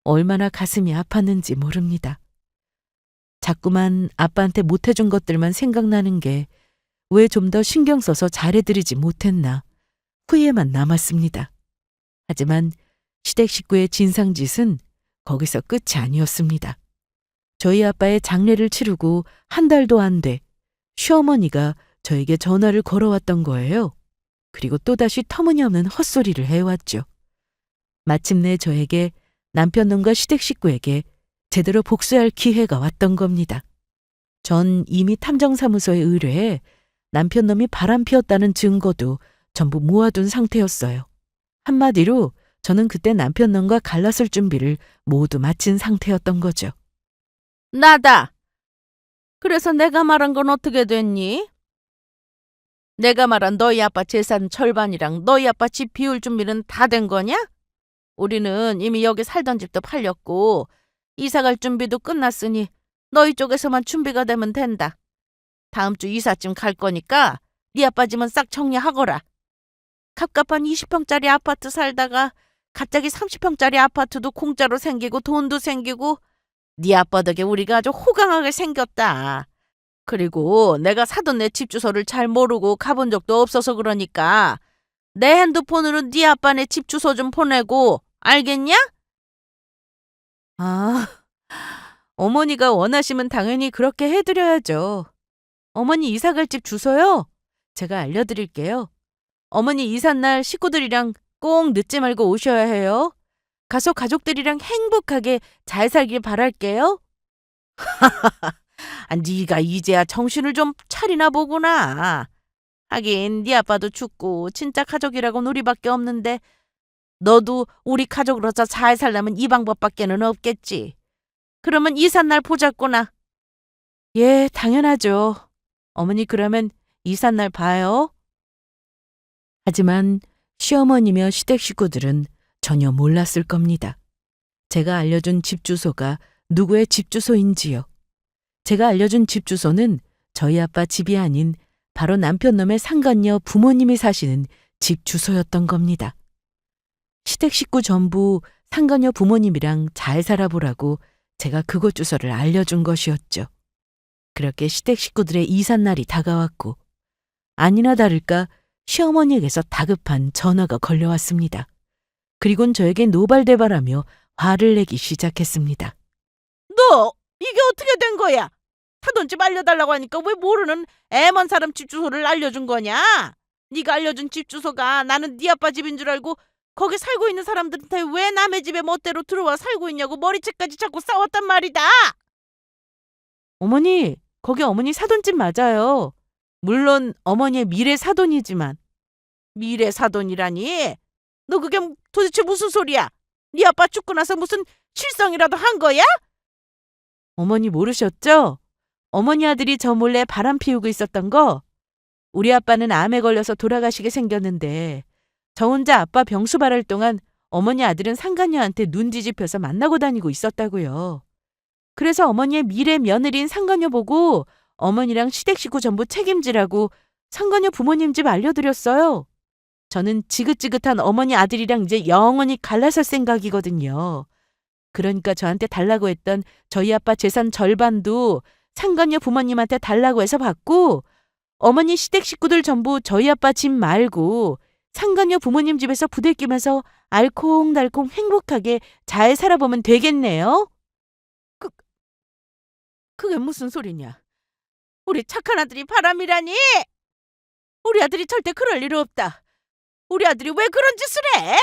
얼마나 가슴이 아팠는지 모릅니다. 자꾸만 아빠한테 못해준 것들만 생각나는 게 왜 좀 더 신경 써서 잘해드리지 못했나 후회만 남았습니다. 하지만 시댁 식구의 진상짓은 거기서 끝이 아니었습니다. 저희 아빠의 장례를 치르고 한 달도 안 돼 시어머니가 저에게 전화를 걸어왔던 거예요. 그리고 또다시 터무니없는 헛소리를 해왔죠. 마침내 저에게 남편놈과 시댁 식구에게 제대로 복수할 기회가 왔던 겁니다. 전 이미 탐정사무소에 의뢰해 남편놈이 바람 피웠다는 증거도 전부 모아둔 상태였어요. 한마디로 저는 그때 남편놈과 갈라설 준비를 모두 마친 상태였던 거죠. 나다. 그래서 내가 말한 건 어떻게 됐니? 내가 말한 너희 아빠 재산 절반이랑 너희 아빠 집 비울 준비는 다 된 거냐? 우리는 이미 여기 살던 집도 팔렸고 이사갈 준비도 끝났으니 너희 쪽에서만 준비가 되면 된다. 다음 주 이삿짐 갈 거니까 네 아빠 집은 싹 정리하거라. 갑갑한 20평짜리 아파트 살다가 갑자기 30평짜리 아파트도 공짜로 생기고 돈도 생기고 네 아빠 덕에 우리가 아주 호강하게 생겼다. 그리고 내가 사돈 내 집 주소를 잘 모르고 가본 적도 없어서 그러니까 내 핸드폰으로 네 아빠네 집 주소 좀 보내고 알겠냐? 아, 어머니가 원하시면 당연히 그렇게 해드려야죠. 어머니 이사갈 집 주소요? 제가 알려드릴게요. 어머니 이삿날 식구들이랑 꼭 늦지 말고 오셔야 해요. 가서 가족들이랑 행복하게 잘 살길 바랄게요. 네가 이제야 정신을 좀 차리나 보구나. 하긴 네 아빠도 죽고 진짜 가족이라고는 우리밖에 없는데 너도 우리 가족으로서 잘 살려면 이 방법밖에는 없겠지. 그러면 이삿날 보자꾸나. 예, 당연하죠. 어머니 그러면 이삿날 봐요. 하지만 시어머니며 시댁 식구들은 전혀 몰랐을 겁니다. 제가 알려준 집 주소가 누구의 집 주소인지요. 제가 알려준 집 주소는 저희 아빠 집이 아닌 바로 남편 놈의 상간녀 부모님이 사시는 집 주소였던 겁니다. 시댁 식구 전부 상간녀 부모님이랑 잘 살아보라고 제가 그곳 주소를 알려준 것이었죠. 그렇게 시댁 식구들의 이삿날이 다가왔고 아니나 다를까 시어머니에게서 다급한 전화가 걸려왔습니다. 그리곤 저에게 노발대발하며 화를 내기 시작했습니다. 너 이게 어떻게 된 거야? 사돈집 알려달라고 하니까 왜 모르는 애먼 사람 집 주소를 알려준 거냐? 네가 알려준 집 주소가 나는 네 아빠 집인 줄 알고 거기 살고 있는 사람들한테 왜 남의 집에 멋대로 들어와 살고 있냐고 머리채까지 잡고 싸웠단 말이다. 어머니, 거기 어머니 사돈집 맞아요. 물론 어머니의 미래 사돈이지만. 미래 사돈이라니? 너 그게 도대체 무슨 소리야? 네 아빠 죽고 나서 무슨 실성이라도 한 거야? 어머니 모르셨죠? 어머니 아들이 저 몰래 바람 피우고 있었던 거. 우리 아빠는 암에 걸려서 돌아가시게 생겼는데 저 혼자 아빠 병수 바랄 동안 어머니 아들은 상간녀한테 눈 뒤집혀서 만나고 다니고 있었다고요. 그래서 어머니의 미래 며느리인 상간녀 보고 어머니랑 시댁 식구 전부 책임지라고 상간녀 부모님 집 알려드렸어요. 저는 지긋지긋한 어머니 아들이랑 이제 영원히 갈라설 생각이거든요. 그러니까 저한테 달라고 했던 저희 아빠 재산 절반도 상간녀 부모님한테 달라고 해서 받고 어머니 시댁 식구들 전부 저희 아빠 집 말고 상간녀 부모님 집에서 부대끼면서 알콩달콩 행복하게 잘 살아보면 되겠네요. 그게 무슨 소리냐? 우리 착한 아들이 바람이라니? 우리 아들이 절대 그럴 일 없다. 우리 아들이 왜 그런 짓을 해?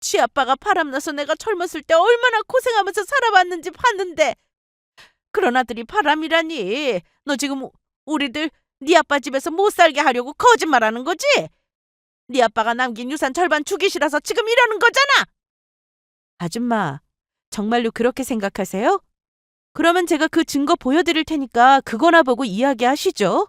지 아빠가 바람나서 내가 젊었을 때 얼마나 고생하면서 살아봤는지 봤는데 그런 아들이 바람이라니. 너 지금 우리들 네 아빠 집에서 못 살게 하려고 거짓말하는 거지? 네 아빠가 남긴 유산 절반 주기 싫어서 지금 이러는 거잖아. 아줌마, 정말로 그렇게 생각하세요? 그러면 제가 그 증거 보여드릴 테니까 그거나 보고 이야기하시죠.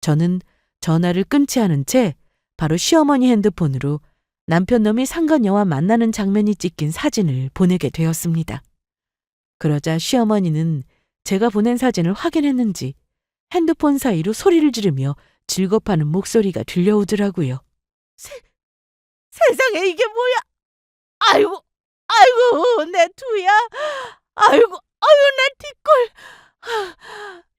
저는 전화를 끊지 않은 채 바로 시어머니 핸드폰으로 남편 놈이 상간녀와 만나는 장면이 찍힌 사진을 보내게 되었습니다. 그러자 시어머니는 제가 보낸 사진을 확인했는지 핸드폰 사이로 소리를 지르며 즐겁하는 목소리가 들려오더라고요. 세상에 이게 뭐야? 아이고, 아이고 내 두야. 아이고, 아유 내 뒷골.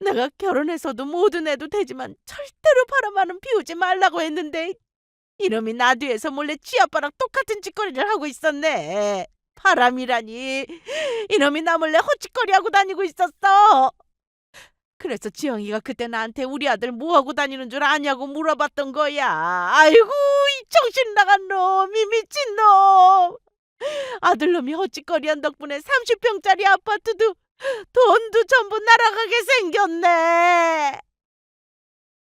내가 결혼해서도 뭐든 해도 되지만 절대로 바람만은 피우지 말라고 했는데 이놈이 나 뒤에서 몰래 지 아빠랑 똑같은 짓거리를 하고 있었네. 바람이라니. 이놈이 나 몰래 헛짓거리하고 다니고 있었어. 그래서 지영이가 그때 나한테 우리 아들 뭐하고 다니는 줄 아냐고 물어봤던 거야. 아이고 이 정신 나간 놈, 이 미친 놈. 아들놈이 헛짓거리한 덕분에 30평짜리 아파트도 돈도 전부 날아가게 생겼네.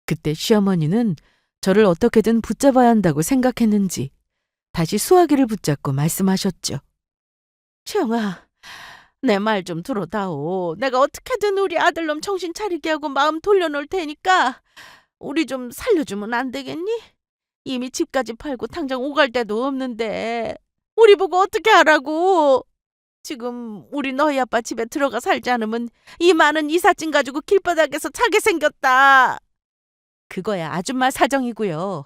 그때 시어머니는 저를 어떻게든 붙잡아야 한다고 생각했는지 다시 수화기를 붙잡고 말씀하셨죠. 지영아, 내 말 좀 들어다오. 내가 어떻게든 우리 아들놈 정신 차리게 하고 마음 돌려놓을 테니까 우리 좀 살려주면 안 되겠니? 이미 집까지 팔고 당장 오갈 데도 없는데 우리 보고 어떻게 하라고? 지금 우리 너희 아빠 집에 들어가 살지 않으면 이 많은 이삿짐 가지고 길바닥에서 자게 생겼다. 그거야 아줌마 사정이고요.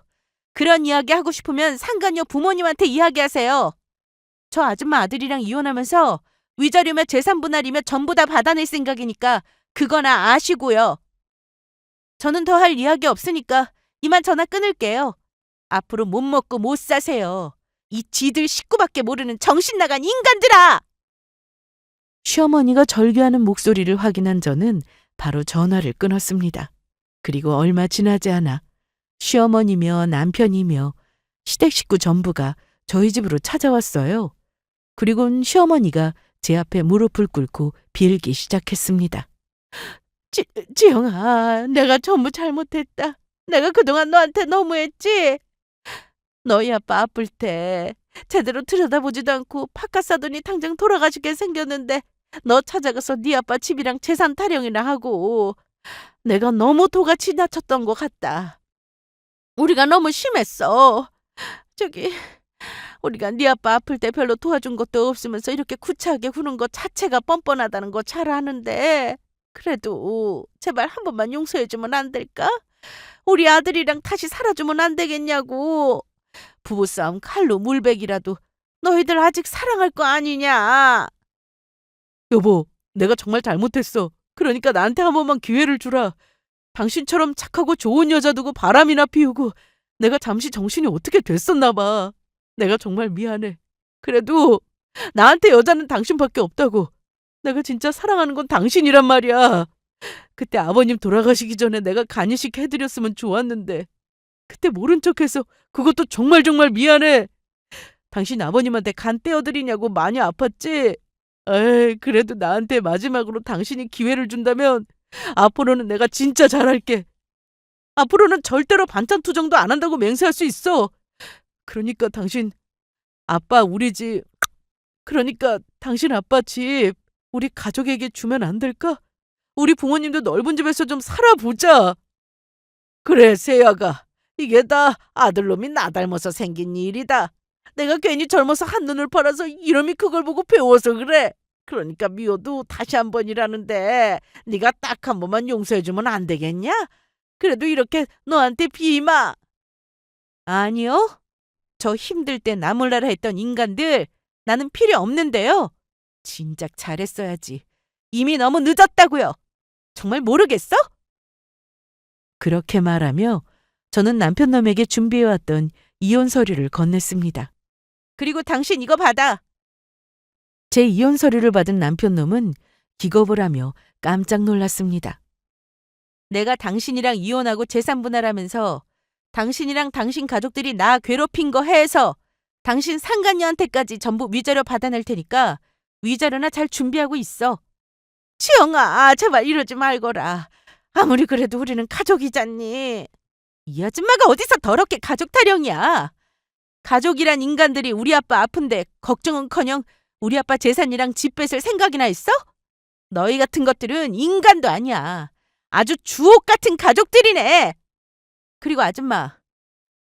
그런 이야기 하고 싶으면 상간녀 부모님한테 이야기하세요. 저 아줌마 아들이랑 이혼하면서 위자료며 재산 분할이며 전부 다 받아낼 생각이니까 그거나 아시고요. 저는 더 할 이야기 없으니까 이만 전화 끊을게요. 앞으로 못 먹고 못 사세요. 이 지들 식구밖에 모르는 정신 나간 인간들아! 시어머니가 절규하는 목소리를 확인한 저는 바로 전화를 끊었습니다. 그리고 얼마 지나지 않아 시어머니며 남편이며 시댁 식구 전부가 저희 집으로 찾아왔어요. 그리고는 시어머니가 제 앞에 무릎을 꿇고 빌기 시작했습니다. 지영아, 내가 전부 잘못했다. 내가 그동안 너한테 너무했지? 너희 아빠 아플 때 제대로 들여다보지도 않고 팥값 사더니 당장 돌아가시게 생겼는데 너 찾아가서 네 아빠 집이랑 재산 타령이나 하고 내가 너무 도가 지나쳤던 것 같다. 우리가 너무 심했어. 저기 우리가 네 아빠 아플 때 별로 도와준 것도 없으면서 이렇게 구차하게 구는 것 자체가 뻔뻔하다는 거 잘 아는데 그래도 제발 한 번만 용서해주면 안 될까? 우리 아들이랑 다시 살아주면 안 되겠냐고. 부부싸움 칼로 물베기라도 너희들 아직 사랑할 거 아니냐? 여보, 내가 정말 잘못했어. 그러니까 나한테 한 번만 기회를 주라. 당신처럼 착하고 좋은 여자 두고 바람이나 피우고 내가 잠시 정신이 어떻게 됐었나 봐. 내가 정말 미안해. 그래도 나한테 여자는 당신밖에 없다고. 내가 진짜 사랑하는 건 당신이란 말이야. 그때 아버님 돌아가시기 전에 내가 간이식 해드렸으면 좋았는데 그때 모른 척해서 그것도 정말 정말 미안해. 당신 아버님한테 간 떼어드리냐고 많이 아팠지? 에이, 그래도 나한테 마지막으로 당신이 기회를 준다면 앞으로는 내가 진짜 잘할게. 앞으로는 절대로 반찬 투정도 안 한다고 맹세할 수 있어. 그러니까 당신 아빠 우리 집, 그러니까 당신 아빠 집 우리 가족에게 주면 안 될까? 우리 부모님도 넓은 집에서 좀 살아보자. 그래, 세아가. 이게 다 아들놈이 나 닮아서 생긴 일이다. 내가 괜히 젊어서 한눈을 팔아서 이놈이 그걸 보고 배워서 그래. 그러니까 미워도 다시 한 번이라는데 네가 딱 한 번만 용서해주면 안 되겠냐? 그래도 이렇게 너한테 비마. 아니요. 저 힘들 때 나 몰라라 했던 인간들 나는 필요 없는데요. 진작 잘했어야지. 이미 너무 늦었다고요. 정말 모르겠어? 그렇게 말하며 저는 남편놈에게 준비해왔던 이혼 서류를 건넸습니다. 그리고 당신 이거 받아. 제 이혼 서류를 받은 남편놈은 기겁을 하며 깜짝 놀랐습니다. 내가 당신이랑 이혼하고 재산 분할하면서 당신이랑 당신 가족들이 나 괴롭힌 거 해서 당신 상간녀한테까지 전부 위자료 받아낼 테니까 위자료나 잘 준비하고 있어. 지영아, 제발 이러지 말거라. 아무리 그래도 우리는 가족이잖니. 이 아줌마가 어디서 더럽게 가족 타령이야. 가족이란 인간들이 우리 아빠 아픈데 걱정은커녕 우리 아빠 재산이랑 집 뺏을 생각이나 있어? 너희 같은 것들은 인간도 아니야. 아주 주옥 같은 가족들이네. 그리고 아줌마,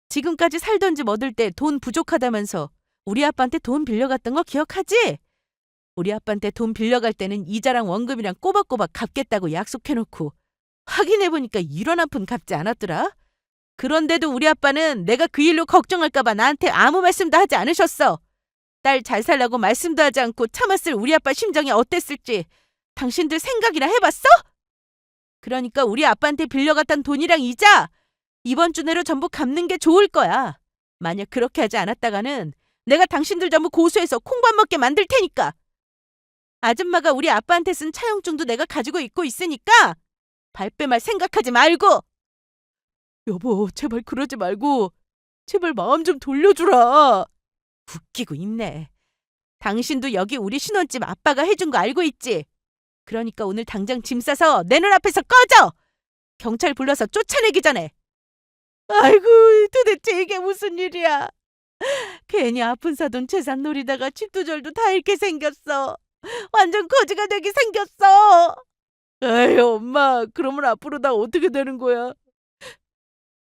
지금까지 살던 집 얻을 때 돈 부족하다면서 우리 아빠한테 돈 빌려갔던 거 기억하지? 우리 아빠한테 돈 빌려갈 때는 이자랑 원금이랑 꼬박꼬박 갚겠다고 약속해놓고 확인해보니까 1원 한 푼 갚지 않았더라? 그런데도 우리 아빠는 내가 그 일로 걱정할까봐 나한테 아무 말씀도 하지 않으셨어. 딸 잘 살라고 말씀도 하지 않고 참았을 우리 아빠 심정이 어땠을지 당신들 생각이나 해봤어? 그러니까 우리 아빠한테 빌려갔던 돈이랑 이자 이번 주 내로 전부 갚는 게 좋을 거야. 만약 그렇게 하지 않았다가는 내가 당신들 전부 고소해서 콩밥 먹게 만들 테니까. 아줌마가 우리 아빠한테 쓴 차용증도 내가 가지고 있고 있으니까 발뺌할 생각하지 말고. 여보, 제발 그러지 말고 제발 마음 좀 돌려주라. 웃기고 있네. 당신도 여기 우리 신혼집 아빠가 해준 거 알고 있지? 그러니까 오늘 당장 짐 싸서 내 눈앞에서 꺼져! 경찰 불러서 쫓아내기 전에. 아이고, 도대체 이게 무슨 일이야. 괜히 아픈 사돈 재산 노리다가 집도 절도 다 잃게 생겼어. 완전 거지가 되게 생겼어. 에이, 엄마, 그러면 앞으로 나 어떻게 되는 거야?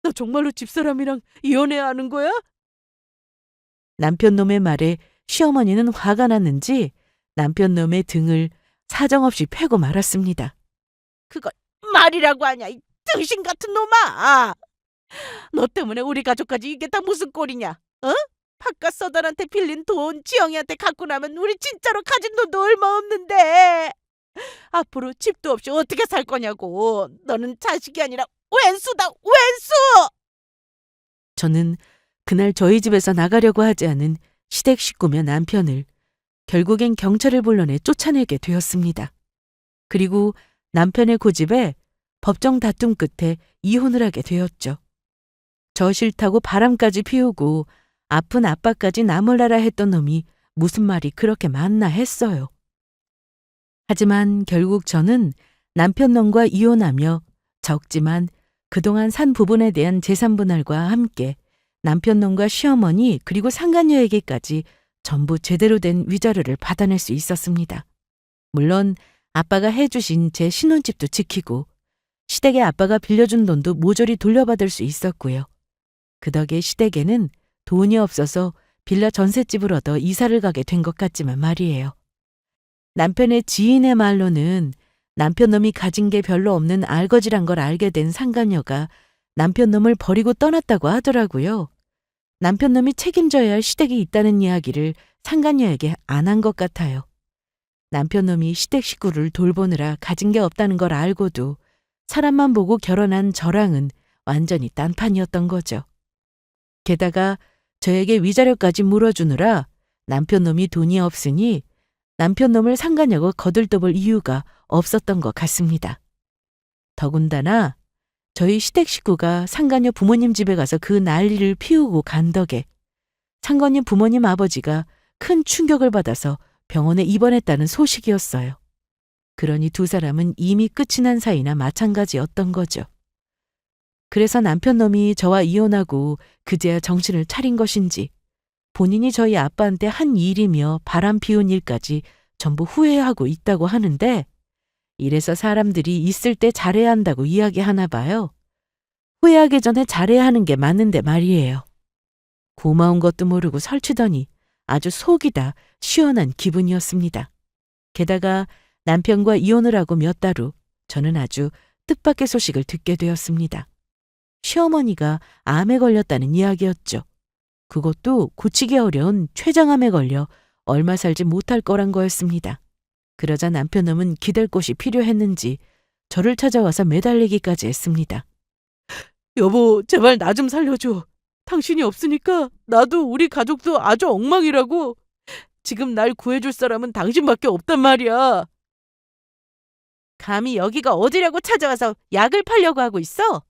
나 정말로 집사람이랑 이혼해야 하는 거야? 남편놈의 말에 시어머니는 화가 났는지 남편놈의 등을 사정없이 패고 말았습니다. 그걸 말이라고 하냐, 이 등신 같은 놈아! 너 때문에 우리 가족까지 이게 다 무슨 꼴이냐? 어? 바깥 서단한테 빌린 돈 지영이한테 갖고 나면 우리 진짜로 가진 돈도 얼마 없는데 앞으로 집도 없이 어떻게 살 거냐고. 너는 자식이 아니라 왼수다, 왼수! 저는 그날 저희 집에서 나가려고 하지 않은 시댁 식구며 남편을 결국엔 경찰을 불러내 쫓아내게 되었습니다. 그리고 남편의 고집에 법정 다툼 끝에 이혼을 하게 되었죠. 저 싫다고 바람까지 피우고 아픈 아빠까지 나몰라라 했던 놈이 무슨 말이 그렇게 많나 했어요. 하지만 결국 저는 남편 놈과 이혼하며 적지만 그동안 산 부분에 대한 재산 분할과 함께 남편놈과 시어머니 그리고 상간녀에게까지 전부 제대로 된 위자료를 받아낼 수 있었습니다. 물론 아빠가 해주신 제 신혼집도 지키고 시댁에 아빠가 빌려준 돈도 모조리 돌려받을 수 있었고요. 그 덕에 시댁에는 돈이 없어서 빌라 전셋집을 얻어 이사를 가게 된 것 같지만 말이에요. 남편의 지인의 말로는 남편놈이 가진 게 별로 없는 알거지란 걸 알게 된 상간녀가 남편놈을 버리고 떠났다고 하더라고요. 남편놈이 책임져야 할 시댁이 있다는 이야기를 상간녀에게 안 한 것 같아요. 남편놈이 시댁 식구를 돌보느라 가진 게 없다는 걸 알고도 사람만 보고 결혼한 저랑은 완전히 딴판이었던 거죠. 게다가 저에게 위자료까지 물어주느라 남편놈이 돈이 없으니 남편놈을 상간녀가 거들떠볼 이유가 없었던 것 같습니다. 더군다나 저희 시댁 식구가 상간녀 부모님 집에 가서 그 난리를 피우고 간 덕에 상간녀 부모님 아버지가 큰 충격을 받아서 병원에 입원했다는 소식이었어요. 그러니 두 사람은 이미 끝이 난 사이나 마찬가지였던 거죠. 그래서 남편놈이 저와 이혼하고 그제야 정신을 차린 것인지 본인이 저희 아빠한테 한 일이며 바람 피운 일까지 전부 후회하고 있다고 하는데 이래서 사람들이 있을 때 잘해야 한다고 이야기하나 봐요. 후회하기 전에 잘해야 하는 게 맞는데 말이에요. 고마운 것도 모르고 설치더니 아주 속이 다 시원한 기분이었습니다. 게다가 남편과 이혼을 하고 몇 달 후 저는 아주 뜻밖의 소식을 듣게 되었습니다. 시어머니가 암에 걸렸다는 이야기였죠. 그것도 고치기 어려운 췌장암에 걸려 얼마 살지 못할 거란 거였습니다. 그러자 남편놈은 기댈 곳이 필요했는지 저를 찾아와서 매달리기까지 했습니다. 여보, 제발 나 좀 살려줘. 당신이 없으니까 나도 우리 가족도 아주 엉망이라고. 지금 날 구해줄 사람은 당신밖에 없단 말이야. 감히 여기가 어디라고 찾아와서 약을 팔려고 하고 있어?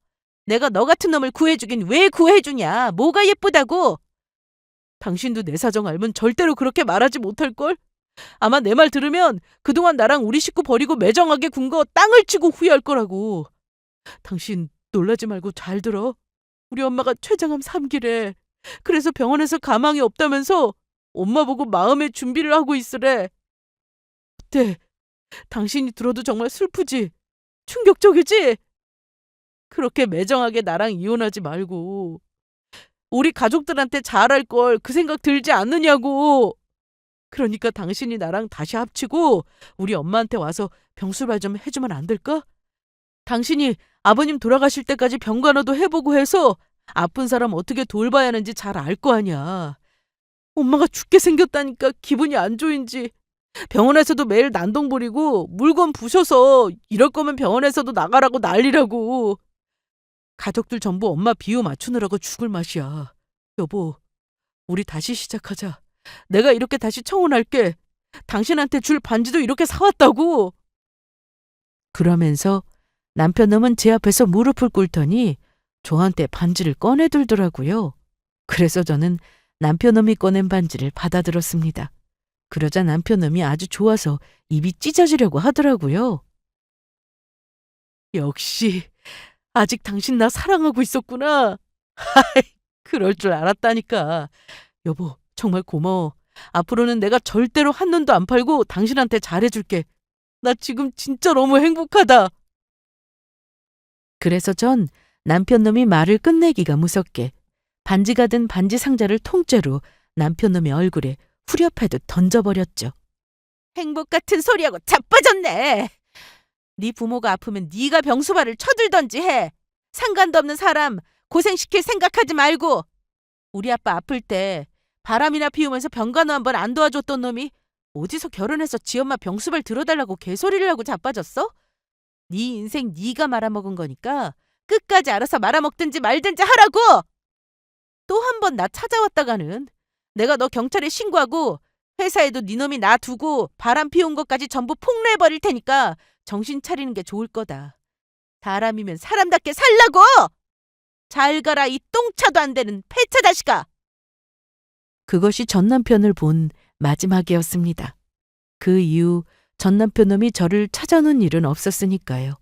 내가 너 같은 놈을 구해주긴 왜 구해주냐? 뭐가 예쁘다고? 당신도 내 사정 알면 절대로 그렇게 말하지 못할걸? 아마 내 말 들으면 그동안 나랑 우리 식구 버리고 매정하게 군 거 땅을 치고 후회할 거라고. 당신 놀라지 말고 잘 들어. 우리 엄마가 췌장암 3기래. 그래서 병원에서 가망이 없다면서 엄마 보고 마음의 준비를 하고 있으래. 어때? 당신이 들어도 정말 슬프지? 충격적이지? 그렇게 매정하게 나랑 이혼하지 말고 우리 가족들한테 잘할 걸 그 생각 들지 않느냐고. 그러니까 당신이 나랑 다시 합치고 우리 엄마한테 와서 병수발 좀 해주면 안 될까? 당신이 아버님 돌아가실 때까지 병간호도 해보고 해서 아픈 사람 어떻게 돌봐야 하는지 잘 알 거 아니야. 엄마가 죽게 생겼다니까 기분이 안 좋은지. 병원에서도 매일 난동 부리고 물건 부셔서 이럴 거면 병원에서도 나가라고 난리라고. 가족들 전부 엄마 비유 맞추느라고 죽을 맛이야. 여보, 우리 다시 시작하자. 내가 이렇게 다시 청혼할게. 당신한테 줄 반지도 이렇게 사왔다고. 그러면서 남편놈은 제 앞에서 무릎을 꿇더니 저한테 반지를 꺼내들더라고요. 그래서 저는 남편놈이 꺼낸 반지를 받아들었습니다. 그러자 남편놈이 아주 좋아서 입이 찢어지려고 하더라고요. 역시 아직 당신 나 사랑하고 있었구나. 하이, 그럴 줄 알았다니까. 여보, 정말 고마워. 앞으로는 내가 절대로 한눈도 안 팔고 당신한테 잘해줄게. 나 지금 진짜 너무 행복하다. 그래서 전 남편놈이 말을 끝내기가 무섭게 반지가 든 반지 상자를 통째로 남편놈의 얼굴에 후려패듯 던져버렸죠. 행복 같은 소리하고 자빠졌네. 네 부모가 아프면 네가 병수발을 쳐들던지 해. 상관도 없는 사람 고생시킬 생각하지 말고. 우리 아빠 아플 때 바람이나 피우면서 병간호 한번 안 도와줬던 놈이 어디서 결혼해서 지 엄마 병수발 들어달라고 개소리를 하고 자빠졌어? 네 인생 네가 말아먹은 거니까 끝까지 알아서 말아먹든지 말든지 하라고! 또 한 번 나 찾아왔다가는 내가 너 경찰에 신고하고 회사에도 네 놈이 나 두고 바람 피운 것까지 전부 폭로해버릴 테니까 정신 차리는 게 좋을 거다. 사람이면 사람답게 살라고! 잘 가라 이 똥차도 안 되는 폐차 자식아! 그것이 전 남편을 본 마지막이었습니다. 그 이후 전 남편놈이 저를 찾아오는 일은 없었으니까요.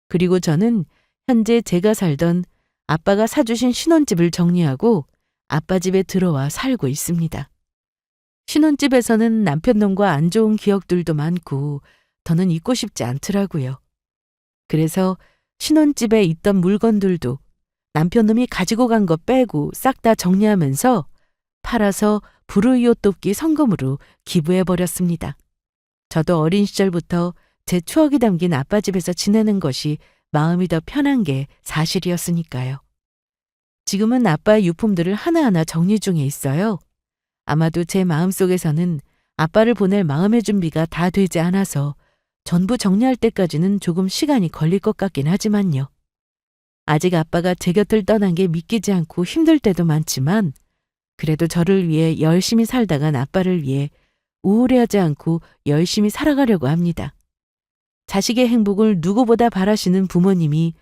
그리고 저는 현재 제가 살던 아빠가 사주신 신혼집을 정리하고 아빠 집에 들어와 살고 있습니다. 신혼집에서는 남편 놈과 안 좋은 기억들도 많고 더는 있고 싶지 않더라고요. 그래서 신혼집에 있던 물건들도 남편 놈이 가지고 간 거 빼고 싹 다 정리하면서 팔아서 불우이웃 돕기 성금으로 기부해버렸습니다. 저도 어린 시절부터 제 추억이 담긴 아빠 집에서 지내는 것이 마음이 더 편한 게 사실이었으니까요. 지금은 아빠의 유품들을 하나하나 정리 중에 있어요. 아마도 제 마음속에서는 아빠를 보낼 마음의 준비가 다 되지 않아서 전부 정리할 때까지는 조금 시간이 걸릴 것 같긴 하지만요. 아직 아빠가 제 곁을 떠난 게 믿기지 않고 힘들 때도 많지만 그래도 저를 위해 열심히 살다간 아빠를 위해 우울해하지 않고 열심히 살아가려고 합니다. 자식의 행복을 누구보다 바라시는 부모님이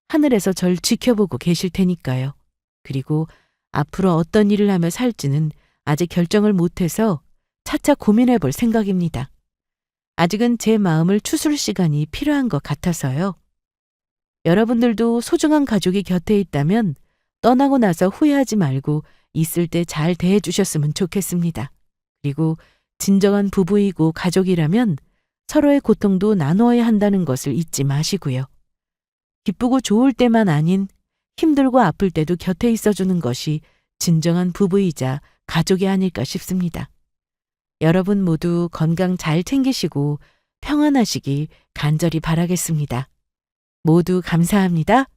하늘에서 절 지켜보고 계실 테니까요. 그리고 앞으로 어떤 일을 하며 살지는 아직 결정을 못해서 차차 고민해 볼 생각입니다. 아직은 제 마음을 추스를 시간이 필요한 것 같아서요. 여러분들도 소중한 가족이 곁에 있다면 떠나고 나서 후회하지 말고 있을 때 잘 대해 주셨으면 좋겠습니다. 그리고 진정한 부부이고 가족이라면 서로의 고통도 나누어야 한다는 것을 잊지 마시고요. 기쁘고 좋을 때만 아닌 힘들고 아플 때도 곁에 있어주는 것이 진정한 부부이자 가족이 아닐까 싶습니다. 여러분 모두 건강 잘 챙기시고 평안하시길 간절히 바라겠습니다. 모두 감사합니다.